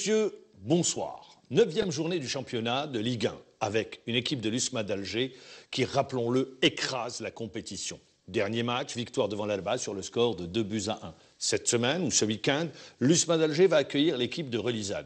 Messieurs, bonsoir. 9e journée du championnat de Ligue 1 avec une équipe de l'USMA d'Alger qui, rappelons-le, écrase la compétition. Dernier match, victoire devant l'Alba sur le score de 2-1. Cette semaine ou ce week-end, l'USMA d'Alger va accueillir l'équipe de Relizane.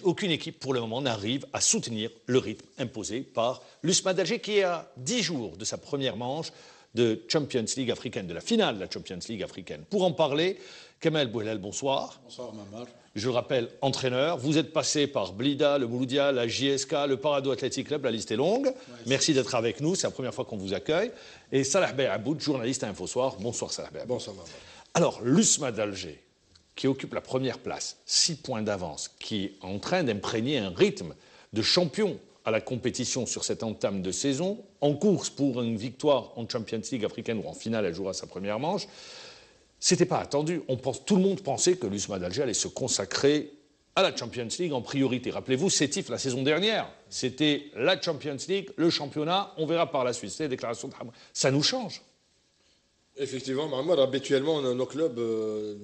Aucune équipe pour le moment n'arrive à soutenir le rythme imposé par l'USMA d'Alger qui est à 10 jours de sa première manche de Champions League africaine, de la finale de la Champions League africaine. Pour en parler, Kamel Bouhelal, bonsoir. Bonsoir Mamar. Je le rappelle, entraîneur. Vous êtes passé par Blida, le Mouloudia, la JSK, le Parado Athletic Club, la liste est longue. Ouais, merci d'être avec nous, c'est la première fois qu'on vous accueille. Et Salah Bey Aboud, journaliste à Infosoir. Bonsoir Salah Bey Aboud. Bonsoir Mamar. Alors, l'USMA d'Alger, qui occupe la première place, 6 points d'avance, qui est en train d'imprégner un rythme de champion à la compétition sur cette entame de saison, en course pour une victoire en Champions League africaine ou en finale, elle jouera sa première manche. C'était pas attendu. Tout le monde pensait que l'USMA d'Alger allait se consacrer à la Champions League en priorité. Rappelez-vous, Sétif, la saison dernière, c'était la Champions League, le championnat, on verra par la suite. C'est les déclarations de Hamad. Ça nous change. Effectivement, Mahmoud, habituellement, nos clubs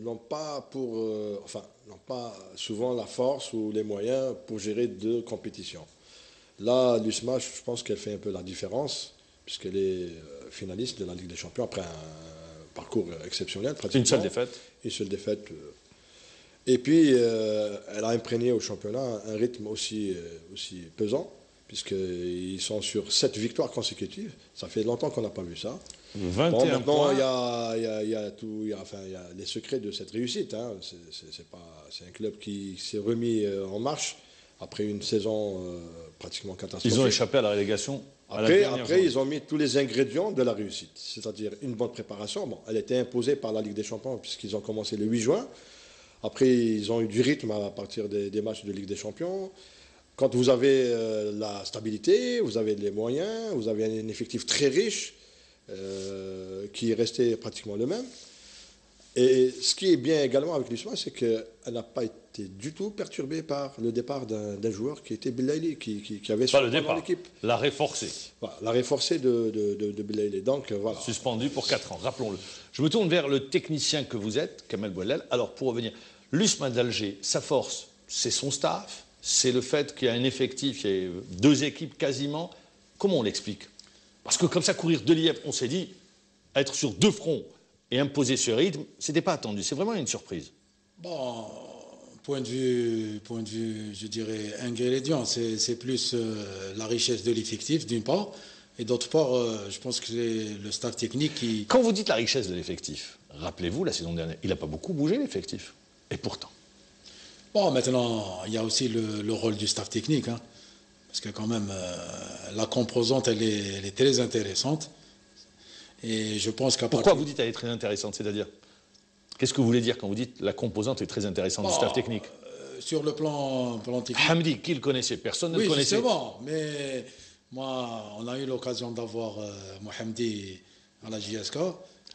n'ont pas souvent la force ou les moyens pour gérer 2 compétitions. Là, l'USMA, je pense qu'elle fait un peu la différence, puisqu'elle est finaliste de la Ligue des Champions après un parcours exceptionnel. Une seule défaite. Une seule défaite. Et puis, elle a imprégné au championnat un rythme aussi pesant, puisqu'ils sont sur 7 victoires consécutives. Ça fait longtemps qu'on n'a pas vu ça. 21 bon, maintenant, points. Il y a les secrets de cette réussite. Hein. C'est un club qui s'est remis en marche après une saison pratiquement catastrophique. Ils ont échappé à la relégation. Après, ils ont mis tous les ingrédients de la réussite, c'est-à-dire une bonne préparation. Bon, elle était imposée par la Ligue des Champions puisqu'ils ont commencé le 8 juin. Après, ils ont eu du rythme à partir des matchs de Ligue des Champions. Quand vous avez la stabilité, vous avez les moyens, vous avez un effectif très riche qui est resté pratiquement le même. Et ce qui est bien également avec l'USMA, c'est qu'elle n'a pas été du tout perturbée par le départ d'un joueur qui était Belaïli, qui avait pas le départ, l'équipe. L'arrêt forcé. Voilà, l'arrêt forcé de Belaïli. Donc, voilà. Suspendu pour 4 ans, rappelons-le. Je me tourne vers le technicien que vous êtes, Kamel Bouhelal. Alors, pour revenir, l'USMA d'Alger, sa force, c'est son staff, c'est le fait qu'il y a un effectif, il y a 2 équipes quasiment. Comment on l'explique? Parce que comme ça, courir de Lièvre, on s'est dit, être sur 2 fronts et imposer ce rythme, c'était pas attendu. C'est vraiment une surprise. Bon, point de vue, je dirais, ingrédient, c'est plus la richesse de l'effectif, d'une part, et d'autre part, je pense que c'est le staff technique qui... Quand vous dites la richesse de l'effectif, rappelez-vous, la saison dernière, il n'a pas beaucoup bougé, l'effectif. Et pourtant. Bon, maintenant, il y a aussi le rôle du staff technique, hein, parce que quand même, la composante, elle est très intéressante. Et je pense qu'à Pourquoi vous dites qu'elle est très intéressante? C'est-à-dire, qu'est-ce que vous voulez dire quand vous dites la composante est très intéressante du staff technique? Sur le plan technique. Hamdi, qui le connaissait? Personne ne le connaissait. Oui, justement. Mais moi, on a eu l'occasion d'avoir Mohamdi à la JSK.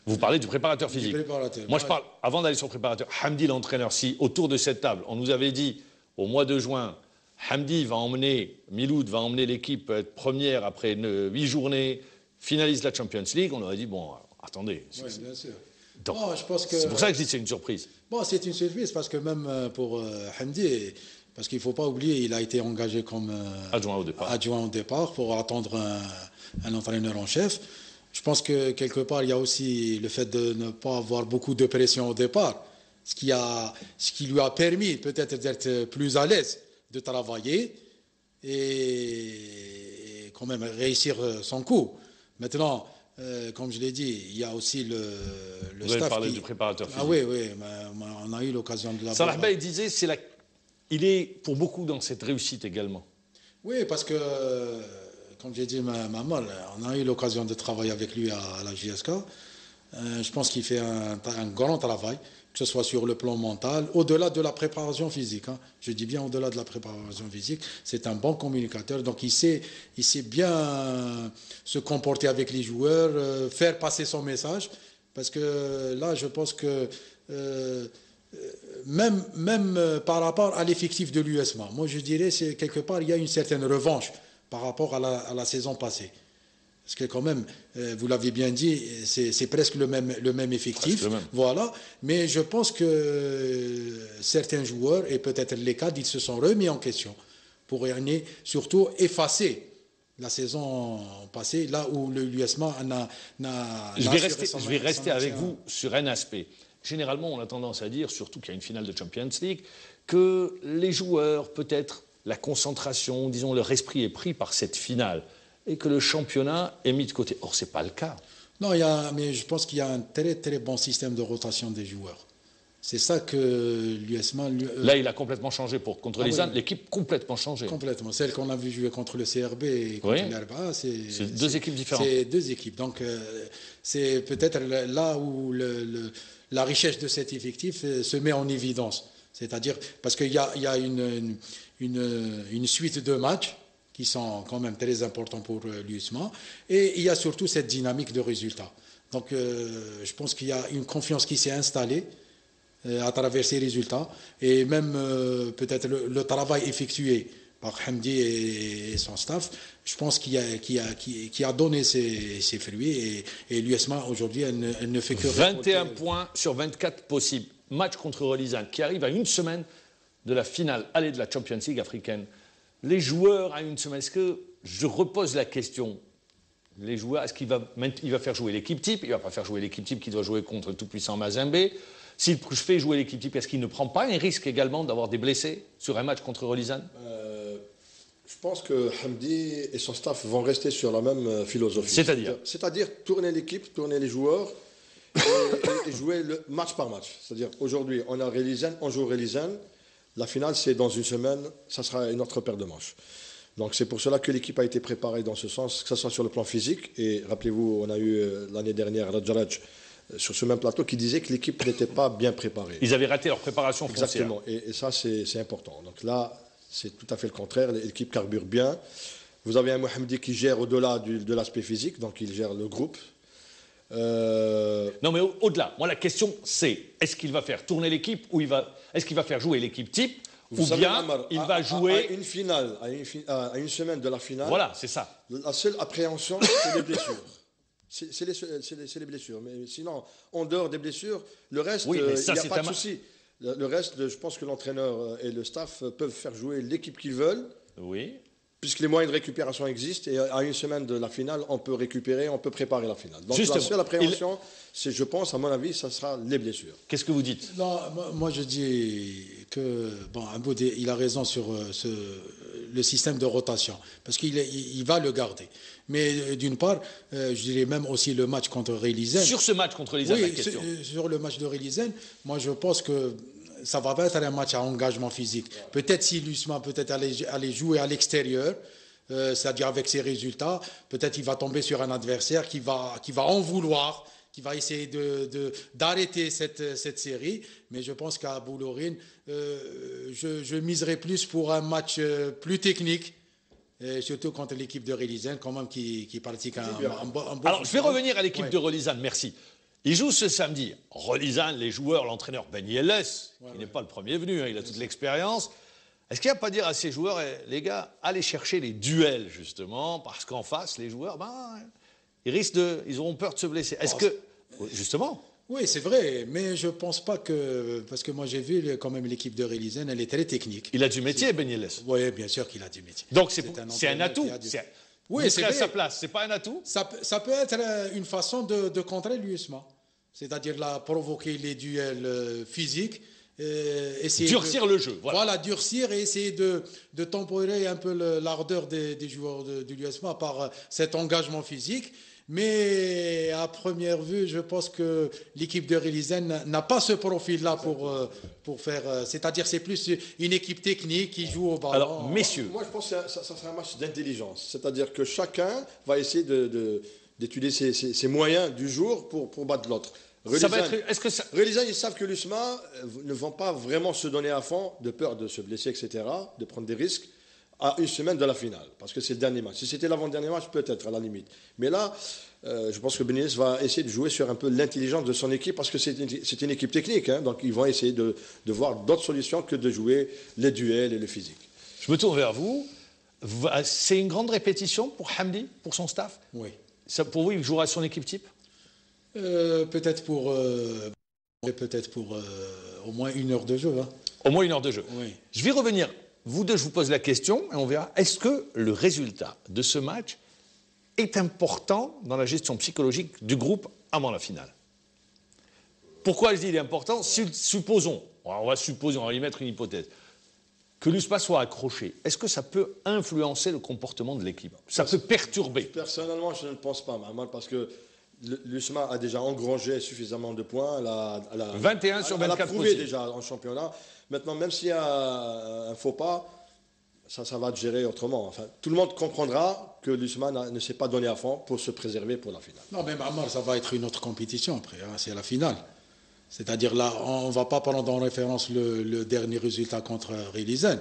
Vous parlez du préparateur physique. Du préparateur. Moi, je parle, avant d'aller sur le préparateur, Hamdi, l'entraîneur, si autour de cette table, on nous avait dit au mois de juin, Hamdi va emmener, Miloud va emmener l'équipe première après 8 journées, finalise la Champions League, on aurait dit, bon, attendez. Oui, bien sûr. Bon, c'est pour ça que je dis que c'est une surprise. Bon, c'est une surprise parce que même pour Hamdi, parce qu'il ne faut pas oublier, il a été engagé comme adjoint au départ pour attendre un entraîneur en chef. Je pense que quelque part, il y a aussi le fait de ne pas avoir beaucoup de pression au départ, ce qui lui a permis peut-être d'être plus à l'aise, de travailler et quand même réussir son coup. Maintenant, comme je l'ai dit, il y a aussi le Vous staff avez parlé du préparateur physique. Ah oui, on a eu l'occasion de l'avoir. Salah Bey disait, il est pour beaucoup dans cette réussite également. Oui, parce que, comme j'ai dit, maman, on a eu l'occasion de travailler avec lui à la JSK. Je pense qu'il fait un grand travail, que ce soit sur le plan mental, au-delà de la préparation physique. Hein. Je dis bien au-delà de la préparation physique. C'est un bon communicateur, donc il sait bien se comporter avec les joueurs, faire passer son message. Parce que là, je pense que même par rapport à l'effectif de l'USMA, moi je dirais c'est quelque part il y a une certaine revanche par rapport à la saison passée. Parce que quand même, vous l'avez bien dit, c'est presque le même effectif. Le même. Voilà. Mais je pense que certains joueurs, et peut-être les cadres, ils se sont remis en question pour surtout effacer la saison passée, là où l'USMA n'a... Je vais rester avec vous sur un aspect. Généralement, on a tendance à dire, surtout qu'il y a une finale de Champions League, que les joueurs, peut-être la concentration, disons, leur esprit est pris par cette finale et que le championnat est mis de côté. Or, ce n'est pas le cas. Non, mais je pense qu'il y a un très, très bon système de rotation des joueurs. C'est ça que l'USMA... Là, il a complètement changé contre Lausanne. Oui. L'équipe complètement changé. Complètement. Celle qu'on a vu jouer contre le CRB et contre l'Arba, c'est deux équipes différentes. C'est deux équipes. Donc, c'est peut-être là où la richesse de cet effectif se met en évidence. C'est-à-dire, parce qu'il y a une suite de matchs qui sont quand même très importants pour l'USMA, et il y a surtout cette dynamique de résultats. Donc, je pense qu'il y a une confiance qui s'est installée à travers ces résultats, et même peut-être le travail effectué par Hamdi et son staff, je pense qui a donné ses fruits, et l'USMA aujourd'hui, elle ne fait que 21 points sur 24 possibles. Match contre Relizane qui arrive à une semaine de la finale aller de la Champions League africaine. Les joueurs à une semaine, est-ce que je repose la question, les joueurs, est-ce qu'il va faire jouer l'équipe type? Il ne va pas faire jouer l'équipe type qui doit jouer contre le tout-puissant Mazembe. S'il fait jouer l'équipe type, est-ce qu'il ne prend pas un risque également d'avoir des blessés sur un match contre Relizane? Je pense que Hamdi et son staff vont rester sur la même philosophie. C'est-à-dire tourner l'équipe, tourner les joueurs et jouer le match par match. C'est-à-dire aujourd'hui, on a Relizane, on joue Relizane. La finale, c'est dans une semaine, ça sera une autre paire de manches. Donc c'est pour cela que l'équipe a été préparée dans ce sens, que ce soit sur le plan physique. Et rappelez-vous, on a eu l'année dernière Radjaraj sur ce même plateau qui disait que l'équipe n'était pas bien préparée. Ils avaient raté leur préparation foncière. Exactement, et ça c'est important. Donc là, c'est tout à fait le contraire, l'équipe carbure bien. Vous avez un Mohamedi qui gère au-delà de l'aspect physique, donc il gère le groupe. Non mais au-delà, moi la question c'est, est-ce qu'il va faire tourner l'équipe ou est-ce qu'il va faire jouer l'équipe type ou bien il va jouer... À une finale, à une semaine de la finale, voilà, c'est ça. La seule appréhension, c'est les blessures. C'est les blessures. Mais sinon, en dehors des blessures, le reste, il n'y a pas de souci. Le reste, je pense que l'entraîneur et le staff peuvent faire jouer l'équipe qu'ils veulent. Oui. Puisque les moyens de récupération existent, et à une semaine de la finale, on peut récupérer, on peut préparer la finale. Donc la seule appréhension, c'est, je pense, à mon avis, ça sera les blessures. Qu'est-ce que vous dites? Non, moi je dis que, Mboudé, il a raison sur le système de rotation, parce qu'il va le garder. Mais d'une part, je dirais même aussi le match contre Relizane. Sur ce match contre Relizane, la question. Sur le match de Relizane, moi je pense que ça va pas être un match à engagement physique. Peut-être si l'USMA aller jouer à l'extérieur, c'est-à-dire avec ses résultats, peut-être il va tomber sur un adversaire qui va en vouloir, qui va essayer d'arrêter cette série. Mais je pense qu'à Boulorine, je miserais plus pour un match plus technique. Et surtout contre l'équipe de Relizane, quand même, qui pratique un bon Alors, je vais revenir à l'équipe de Relizane, merci. Il joue ce samedi. Relizane, les joueurs, l'entraîneur Ben Yelles, qui n'est pas le premier venu, il a toute l'expérience. Est-ce qu'il n'y a pas à dire à ces joueurs, les gars, allez chercher les duels, justement, parce qu'en face, les joueurs, ils auront peur de se blesser. Est-ce que, justement... Oui, c'est vrai, mais je ne pense pas que... Parce que moi, j'ai vu quand même l'équipe de Relizane, elle est très technique. Il a du métier, Ben Yelles. Oui, bien sûr qu'il a du métier. Donc, c'est un atout. Oui, c'est à sa place, c'est pas un atout? Ça peut être une façon de contrer l'USMA. C'est-à-dire provoquer les duels physiques. Durcir le jeu. Voilà, durcir et essayer de tempérer un peu l'ardeur des joueurs de l'USMA par cet engagement physique. Mais à première vue, je pense que l'équipe de Relizane n'a pas ce profil-là pour faire... C'est-à-dire c'est plus une équipe technique qui joue au ballon. Alors, messieurs... Moi, je pense que ça sera un match d'intelligence. C'est-à-dire que chacun va essayer d'étudier ses moyens du jour pour battre l'autre. Relizane, ils savent que l'USMA ne vont pas vraiment se donner à fond, de peur de se blesser, etc., de prendre des risques, à une semaine de la finale, parce que c'est le dernier match. Si c'était l'avant-dernier match, peut-être, à la limite. Mais là, je pense que Benitez va essayer de jouer sur un peu l'intelligence de son équipe, parce que c'est une équipe technique, hein, donc ils vont essayer de voir d'autres solutions que de jouer les duels et le physique. Je me tourne vers vous. C'est une grande répétition pour Hamdi, pour son staff? Oui. Pour vous, il jouera son équipe type? Peut-être pour au moins 1 heure de jeu. Hein. Au moins 1 heure de jeu. Oui. Je vais revenir. Vous deux, je vous pose la question et on verra. Est-ce que le résultat de ce match est important dans la gestion psychologique du groupe avant la finale? Pourquoi je dis il est important? Supposons, on va y mettre une hypothèse, que l'USMA soit accroché. Est-ce que ça peut influencer le comportement de l'équipe? Ça peut perturber? Personnellement, je ne pense pas, parce que l'USMA a déjà engrangé suffisamment de points. 21 sur 24 elle a prouvé possible. déjà en championnat. Maintenant, même s'il y a un faux pas, ça va être géré autrement. Enfin, tout le monde comprendra que l'USMA ne s'est pas donné à fond pour se préserver pour la finale. Non, mais Ammar, ça va être une autre compétition après. Hein, c'est la finale. C'est-à-dire là, on ne va pas prendre en référence le dernier résultat contre Rillizen.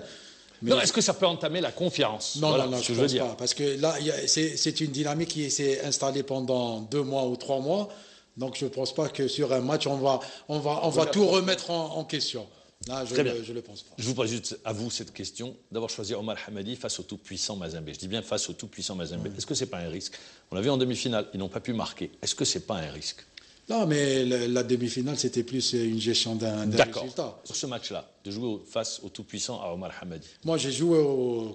Non, est-ce que ça peut entamer la confiance? Non, voilà, je ne pense pas. Parce que là, c'est une dynamique qui s'est installée pendant 2 mois ou 3 mois. Donc, je ne pense pas que sur un match, on va tout remettre en question. Là, je ne le pense pas. Je vous pose juste à vous cette question d'avoir choisi Omar Hamadi face au tout-puissant Mazembe. Je dis bien face au tout-puissant Mazembe. Est-ce que ce n'est pas un risque? On l'a vu en demi-finale, ils n'ont pas pu marquer. Est-ce que ce n'est pas un risque? Non, mais la demi-finale, c'était plus une gestion d'un résultat. Sur ce match-là, de jouer face au tout-puissant à Omar Hamadi. Moi, j'ai joué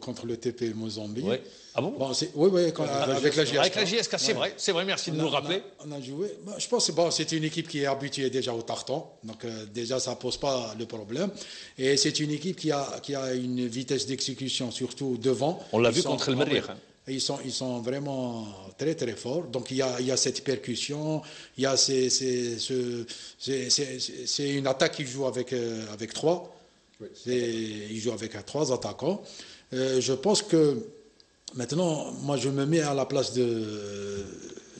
contre le TP Mozambique. Oui. Ah bon? Oui, avec la JSK. Avec la JSK, c'est vrai, merci de nous le rappeler. On a joué. Je pense que c'est une équipe qui est habituée déjà au tartan. Donc, déjà, ça ne pose pas le problème. Et c'est une équipe qui a une vitesse d'exécution, surtout devant. On l'a vu contre El Merrikh. Ils sont vraiment très très forts. Donc il y a cette percussion, il y a c'est une attaque qui joue avec 3. Oui. Il joue avec 3 attaquants. Je pense que maintenant, moi je me mets à la place de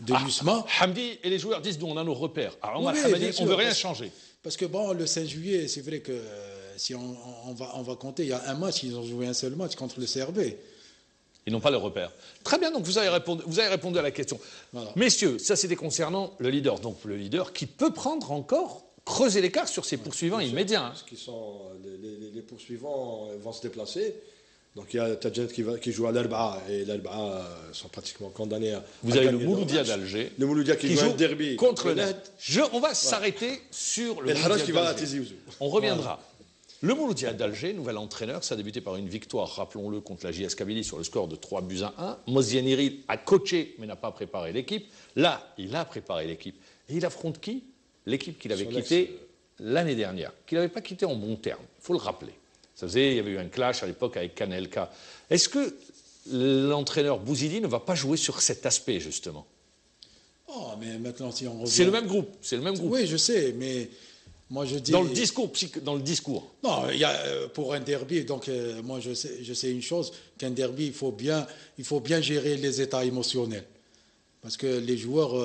l'USMA. Hamdi et les joueurs disent nous on a nos repères. Alors Omar Hamadi, on ne veut rien changer. Parce que le 5 juillet, c'est vrai que si on va compter, il y a un match, ils ont joué un seul match contre le CRB. Ils n'ont pas le repère. Très bien, donc vous avez répondu à la question. Voilà. Messieurs, ça c'était concernant le leader. Donc le leader qui peut prendre encore, creuser l'écart sur ses poursuivants immédiats. Parce qu'ils les poursuivants vont se déplacer. Donc il y a Tadjent qui joue à l'Arba'a et l'Arba'a sont pratiquement condamnés à. Vous avez le Mouloudia d'Alger. Le Mouloudia qui joue un derby contre le Net. On va s'arrêter sur le Mouloudia qui va à Tizi Ouzou. On reviendra. Voilà. Le Mouloudia d'Alger, nouvel entraîneur, ça a débuté par une victoire, rappelons-le, contre la JS Kabylie sur le score de 3-1. Mozian Iril a coaché mais n'a pas préparé l'équipe. Là, il a préparé l'équipe. Et il affronte qui? L'équipe qu'il avait quittée l'année dernière, qu'il n'avait pas quittée en bon terme, il faut le rappeler. Il y avait eu un clash à l'époque avec Kanelka. Est-ce que l'entraîneur Bouzidi ne va pas jouer sur cet aspect, justement? Oh, mais maintenant, si on revient... C'est le même groupe, Oui, je sais, mais... Moi, je dis... Dans le discours. Non, pour un derby, donc moi je sais une chose, qu'un derby, il faut bien gérer les états émotionnels. Parce que les joueurs,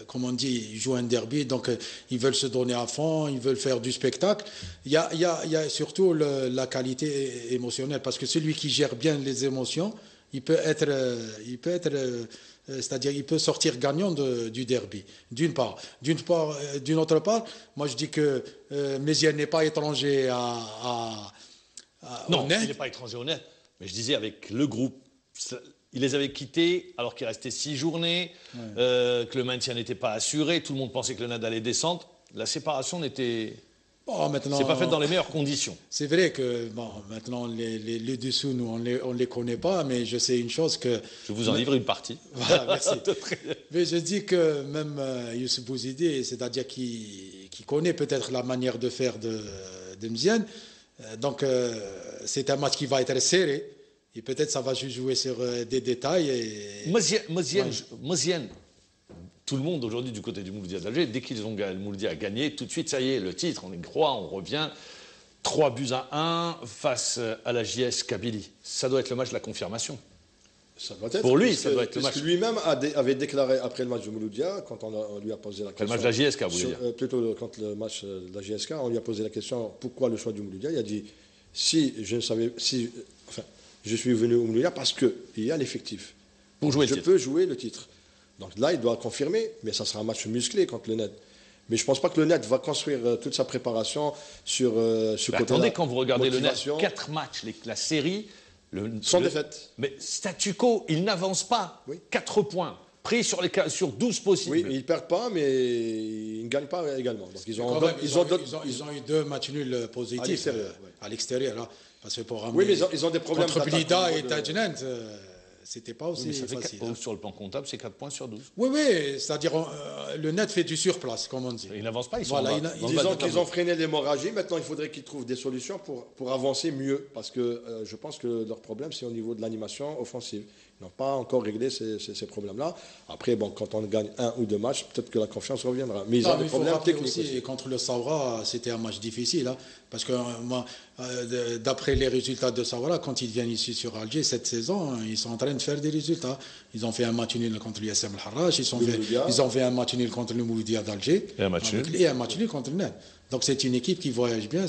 comme on dit, ils jouent un derby, donc ils veulent se donner à fond, ils veulent faire du spectacle. Il y a surtout la qualité émotionnelle, parce que celui qui gère bien les émotions, il peut être c'est-à-dire il peut sortir gagnant du derby, d'une part. D'une autre part, moi je dis que Mézières n'est pas étranger non, il n'est pas étranger au Net, mais je disais avec le groupe, il les avait quittés alors qu'il restait 6 journées, que le maintien n'était pas assuré, tout le monde pensait que le Net allait descendre, la séparation n'était... c'est pas fait dans les meilleures conditions. C'est vrai que maintenant les dessous nous on les connaît pas, mais je sais une chose que. Je vous en livre une partie. Voilà, merci. Mais je dis que même Youssef Bouzidi, c'est-à-dire qui connaît peut-être la manière de faire de Mziane, donc c'est un match qui va être serré et peut-être ça va jouer sur des détails. Mozian. Tout le monde aujourd'hui du côté du Mouloudia d'Alger, dès qu'ils ont le Mouloudia gagné, tout de suite, ça y est, le titre, on y croit, on revient. 3-1 face à la JS Kabylie. Ça doit être le match de la confirmation. Ça doit être. Pour lui, ça doit être le match. Parce que lui-même avait déclaré après le match du Mouloudia, quand on lui a posé la question. Le match de la JSK, vous voulez dire. Plutôt quand le match de la JSK, on lui a posé la question pourquoi le choix du Mouloudia. Il a dit je suis venu au Mouloudia parce qu'il y a l'effectif. Pour jouer le titre. Je peux jouer le titre. Donc là, il doit confirmer, mais ça sera un match musclé contre le Net. Mais je ne pense pas que le Net va construire toute sa préparation sur ce côté-là. Attendez, quand vous regardez le Net, 4 matchs, la série, Sans défaite. Mais statu quo, il n'avance pas. Oui. 4 points, pris sur 12 possibles. Oui, ils ne perdent pas, mais ils ne gagnent pas également. Donc Ils ont eu 2 matchs nuls positifs à l'extérieur. Là, parce que pour ramener, oui, mais ils ont des problèmes contre Blida et Tajnent, c'était pas aussi facile. Sur le plan comptable, c'est 4 points sur 12. Oui, c'est-à-dire le net fait du surplace, comme on dit. Ils n'avancent pas, ils sont voilà, disons qu'ils ont freiné l'hémorragie. Maintenant, il faudrait qu'ils trouvent des solutions pour avancer mieux. Parce que je pense que leur problème, c'est au niveau de l'animation offensive. Ils n'ont pas encore réglé ces problèmes-là. Après, bon, quand on gagne 1 ou 2 matchs, peut-être que la confiance reviendra. Mais ils ont des problèmes techniques aussi. Contre le Saoura, c'était un match difficile. Hein, parce que moi, d'après les résultats de Saoura, quand ils viennent ici sur Alger cette saison, ils sont en train de faire des résultats. Ils ont fait un match nul contre l'USM Al-Harrach, ils ont fait un match nul contre le Mouloudia d'Alger et un match nul contre le Net. Donc c'est une équipe qui voyage bien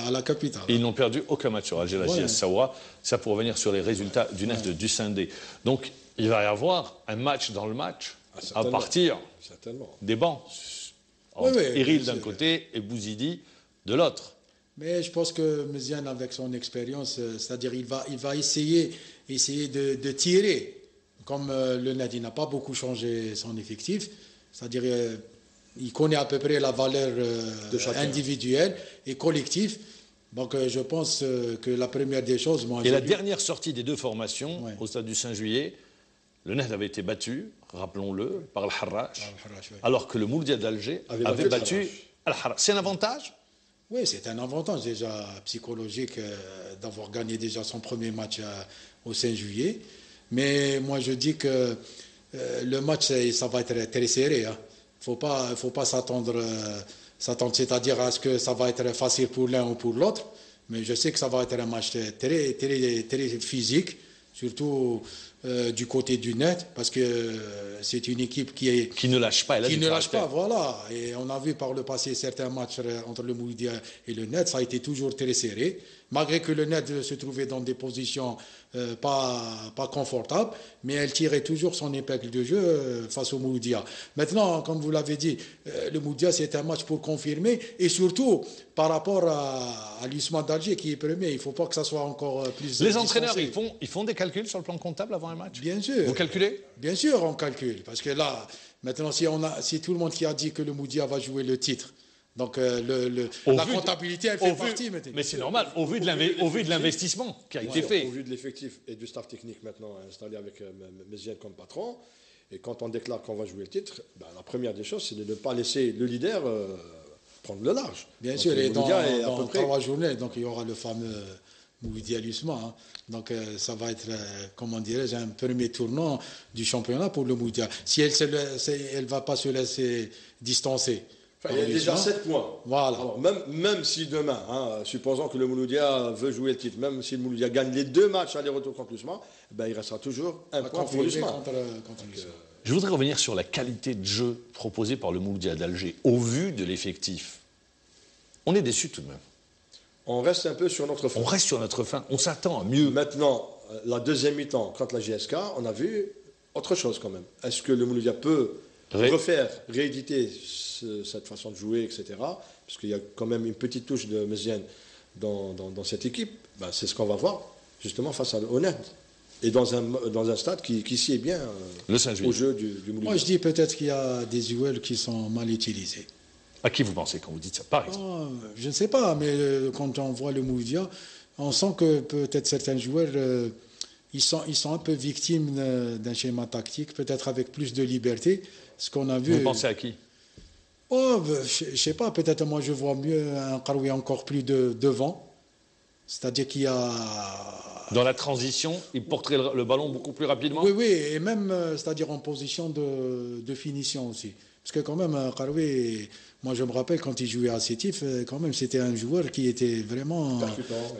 à la capitale. Et ils n'ont perdu aucun match sur Alger, la JS Saoura. Ça pour revenir sur les résultats du Net du Sindé. Donc il va y avoir un match dans le match à partir des bancs. Eril d'un côté et Bouzidi de l'autre. Mais je pense que Méziane, avec son expérience, c'est-à-dire il va essayer de tirer. Comme le Net, il n'a pas beaucoup changé son effectif. C'est-à-dire il connaît à peu près la valeur individuelle et collective. Donc je pense que la première des choses... Et la dernière sortie des 2 formations au stade du 5 juillet, le Net avait été battu, rappelons-le, par Al-Harrach, alors que le Mouloudia d'Alger avait battu Al-Harrach. C'est un avantage ? Oui, c'est un avantage déjà psychologique d'avoir gagné déjà son premier match au 5 juillet. Mais moi je dis que le match, ça va être très serré. Hein. Faut pas s'attendre, c'est-à-dire à ce que ça va être facile pour l'un ou pour l'autre. Mais je sais que ça va être un match très, très, très physique, surtout du côté du Net, parce que c'est une équipe qui ne lâche pas. Qui ne lâche pas, voilà. Et on a vu par le passé certains matchs entre le Mouloudia et le Net, ça a été toujours très serré. Malgré que le Net se trouvait dans des positions pas confortables, mais elle tirait toujours son épingle de jeu face au Mouloudia. Maintenant, comme vous l'avez dit, le Mouloudia, c'est un match pour confirmer, et surtout par rapport à l'USMA d'Alger qui est premier, il ne faut pas que ça soit encore plus... Les entraîneurs, ils font des calculs sur le plan comptable avant un match ? Bien sûr. Vous calculez ? Bien sûr, on calcule. Parce que là, maintenant, si tout le monde qui a dit que le Mouloudia va jouer le titre, donc la comptabilité, elle fait partie. Mais c'est normal, au vu de l'investissement qui a été fait. Au vu de l'effectif et du staff technique maintenant installé avec Méziane comme patron, et quand on déclare qu'on va jouer le titre, la première des choses, c'est de ne pas laisser le leader prendre le large. Bien sûr, et dans 3 journées, donc il y aura le fameux Mouloudia l'USMA. Hein. Donc ça va être, comment dirais-je, un premier tournant du championnat pour le Mouloudia. Si elle ne va pas se laisser distancer. Il y a déjà 7 points. Voilà. Alors, même si demain, supposons que le Mouloudia veut jouer le titre, même si le Mouloudia gagne les 2 matchs aller-retour contre l'USMA, il restera toujours un point pour l'USMA. Je voudrais revenir sur la qualité de jeu proposée par le Mouloudia d'Alger au vu de l'effectif. On est déçus tout de même. On reste un peu sur notre fin. On reste sur notre fin. On s'attend à mieux. Maintenant, la deuxième mi-temps contre la JSK, on a vu autre chose quand même. Est-ce que le Mouloudia peut rééditer cette façon de jouer, etc. Parce qu'il y a quand même une petite touche de Méziane dans cette équipe. C'est ce qu'on va voir justement face au Net. Et dans un stade qui sied bien au jeu du Mouloudia. Moi je dis peut-être qu'il y a des joueurs qui sont mal utilisés. À qui vous pensez quand vous dites ça, par exemple? Je ne sais pas, mais quand on voit le Mouloudia, on sent que peut-être certains joueurs... Ils sont un peu victimes d'un schéma tactique, peut-être avec plus de liberté. Ce qu'on a vu. Vous pensez à qui? Je ne sais pas, peut-être moi je vois mieux un Karoui encore plus devant. C'est-à-dire qu'il y a... Dans la transition, il porterait le ballon beaucoup plus rapidement? Oui, et même, c'est-à-dire en position de finition aussi. Parce que quand même, Karoui, moi je me rappelle quand il jouait à Sétif, quand même c'était un joueur qui était vraiment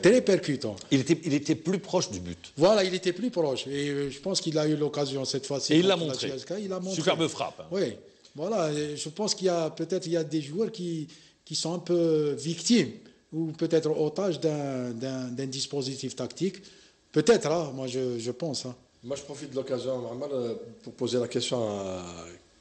très percutant. Il était plus proche du but. Voilà, il était plus proche. Et je pense qu'il a eu l'occasion cette fois-ci. Et il l'a montré. Il a montré. Superbe frappe. Hein. Oui, voilà. Et je pense qu'il y a peut-être des joueurs qui sont un peu victimes ou peut-être otages d'un dispositif tactique. Peut-être, moi je pense. Hein. Moi je profite de l'occasion, Mohamed, pour poser la question à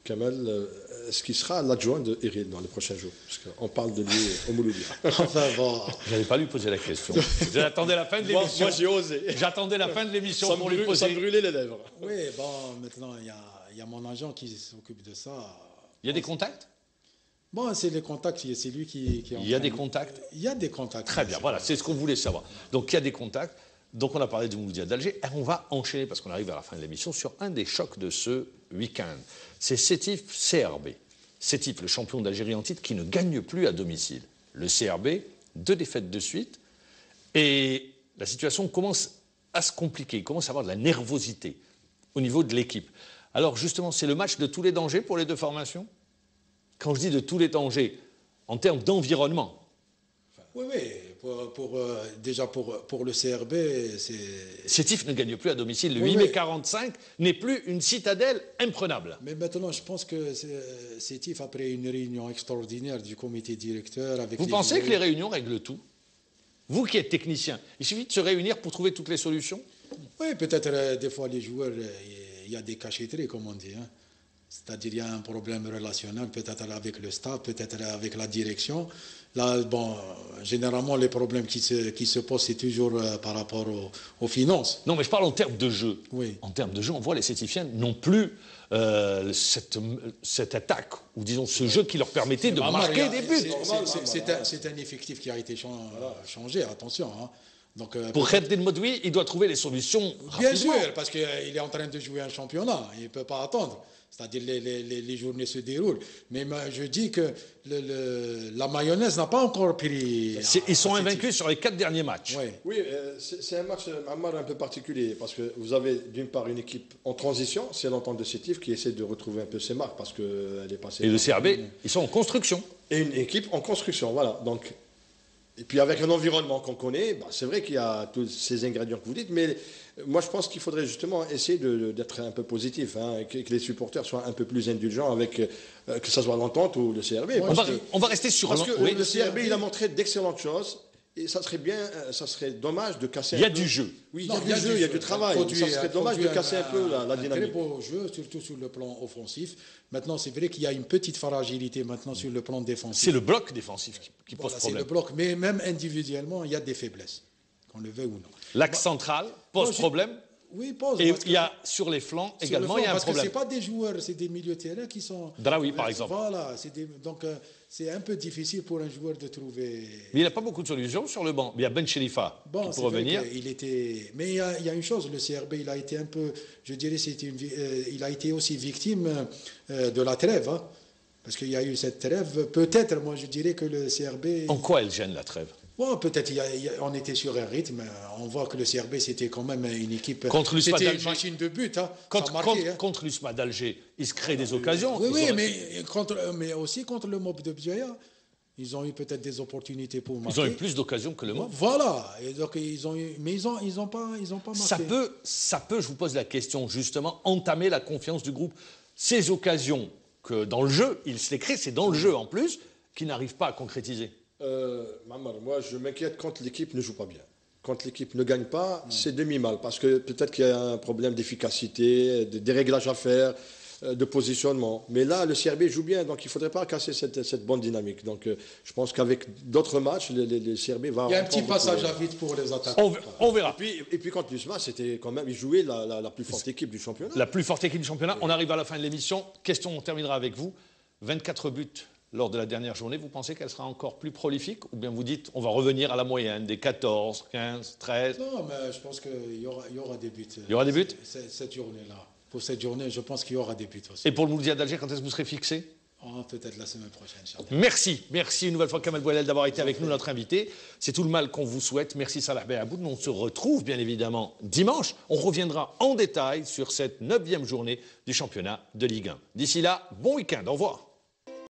Kamel, est-ce qu'il sera l'adjoint de Eril dans les prochains jours? Parce qu'on parle de lui au Mouloudia. Enfin bon. Je n'allais pas lui poser la question. J'attendais la fin de l'émission. Moi, j'ai osé. J'attendais la fin de l'émission pour lui poser. Ça me brûlait les lèvres. Oui, bon, maintenant, il y a mon agent qui s'occupe de ça. Il y a des contacts? Bon, c'est les contacts, c'est lui qui Il y a des contacts? Il y a des contacts. Très bien, voilà, c'est ce qu'on voulait savoir. Donc il y a des contacts. Donc on a parlé du Mouloudia d'Alger. Et on va enchaîner, parce qu'on arrive à la fin de l'émission, sur un des chocs de ce week-end. C'est Sétif CRB. Sétif, le champion d'Algérie en titre, qui ne gagne plus à domicile. Le CRB, 2 défaites de suite. Et la situation commence à se compliquer. Il commence à avoir de la nervosité au niveau de l'équipe. Alors justement, c'est le match de tous les dangers pour les deux formations? Quand je dis de tous les dangers, en termes d'environnement. Oui, déjà pour le CRB, c'est... Sétif ne gagne plus à domicile. Le Oui, 8 oui. mai 45 n'est plus une citadelle imprenable. Mais maintenant, je pense que Sétif, après une réunion extraordinaire du comité directeur avec Vous pensez que les réunions règlent tout? Vous qui êtes technicien, il suffit de se réunir pour trouver toutes les solutions? Oui, peut-être des fois les joueurs, il y a des cachotteries, comme on dit. Hein. C'est-à-dire il y a un problème relationnel, peut-être avec le staff, peut-être avec la direction. Là, bon, généralement, les problèmes qui se posent, c'est toujours par rapport aux finances. Non, mais je parle en termes de jeu. Oui. En termes de jeu, on voit les Sétifiens n'ont plus cette attaque, ou disons ce jeu qui leur permettait de marquer des buts. C'est un effectif qui a été changé, attention. Hein. Donc, Pour Khed El Modoui, il doit trouver les solutions bien rapidement. sûr, parce qu'il est en train de jouer un championnat, il ne peut pas attendre. C'est-à-dire les journées se déroulent. Mais je dis que la mayonnaise n'a pas encore pris... Ils sont invaincus sur les 4 derniers matchs. Oui. Oui, c'est un match un peu particulier parce que vous avez d'une part une équipe en transition, c'est l'entente de Sétif qui essaie de retrouver un peu ses marques parce qu'elle est passée. Et le CRB, ils sont en construction. Et une équipe en construction, voilà. Donc, et puis avec un environnement qu'on connaît, bah, c'est vrai qu'il y a tous ces ingrédients que vous dites, mais moi je pense qu'il faudrait justement essayer d'être un peu positif, hein, que les supporters soient un peu plus indulgents avec que ce soit l'entente ou le CRB. On va rester sur... Parce que oui. le CRB, il a montré d'excellentes choses. Et ça serait dommage de casser un peu... Il y a du jeu. Oui, il y a du jeu, il y a du travail. Ça serait dommage de casser un peu la dynamique. Un très beau jeu, surtout sur le plan offensif. Maintenant, c'est vrai qu'il y a une petite fragilité maintenant sur le plan défensif. C'est le bloc défensif qui pose C'est problème. le bloc, mais même individuellement, il y a des faiblesses, qu'on le veuille ou non. L'axe central pose problème. Oui, pose. Et il y a sur les flancs également, il y a un problème. Parce que ce pas des joueurs, c'est des milieux de terrain qui sont... Draoui, par exemple. Voilà, donc c'est un peu difficile pour un joueur de trouver... Mais il n'a pas beaucoup de solutions sur le banc. Il y a Ben Chelifa qui pourrait venir. Mais il y a une chose, le CRB, il a été un peu... Je dirais, il a été aussi victime de la trêve. Hein, parce qu'il y a eu cette trêve. Peut-être, moi, je dirais que le CRB... En quoi elle gêne, la trêve? Bon, peut-être on était sur un rythme. On voit que le CRB, c'était quand même une équipe... Contre l'USMA c'était d'Alger. une machine de but. Hein, Contre l'USMA d'Alger, il se crée des occasions. Oui, mais aussi contre le MOB de Bdioya. Ils ont eu peut-être des opportunités pour marquer. Ils ont eu plus d'occasions que le MOB. Voilà. Et donc, mais ils ont pas marqué. Ça peut, je vous pose la question, justement, entamer la confiance du groupe. Ces occasions que dans le jeu, il se les crée, c'est dans le jeu en plus, qui n'arrivent pas à concrétiser. Mamar, moi je m'inquiète quand l'équipe ne joue pas bien. Quand l'équipe ne gagne pas, c'est demi-mal. Parce que peut-être qu'il y a un problème d'efficacité, des réglages à faire, de positionnement. Mais là, le CRB joue bien, donc il ne faudrait pas casser cette bonne dynamique. Donc je pense qu'avec d'autres matchs, le CRB va... Il y a un petit passage à vide pour les attaquants. On verra. Et puis quand l'USMA, c'était quand même, ils jouaient la plus forte équipe du championnat. La plus forte équipe du championnat. On arrive à la fin de l'émission. Question, on terminera avec vous. 24 buts lors de la dernière journée, vous pensez qu'elle sera encore plus prolifique? Ou bien vous dites, on va revenir à la moyenne des 14, 15, 13? Non, mais je pense qu'il y aura des buts. Il y aura des buts? Cette journée-là. Pour cette journée, je pense qu'il y aura des buts aussi. Et pour le Mouloudia d'Alger, quand est-ce que vous serez fixé? Peut-être la semaine prochaine, Inch'Allah. Merci une nouvelle fois Kamel Boualel d'avoir été avec nous, notre invité. C'est tout le mal qu'on vous souhaite. Merci Salah Behaboud. On se retrouve bien évidemment dimanche. On reviendra en détail sur cette 9e journée du championnat de Ligue 1. D'ici là, bon week-end. Au revoir.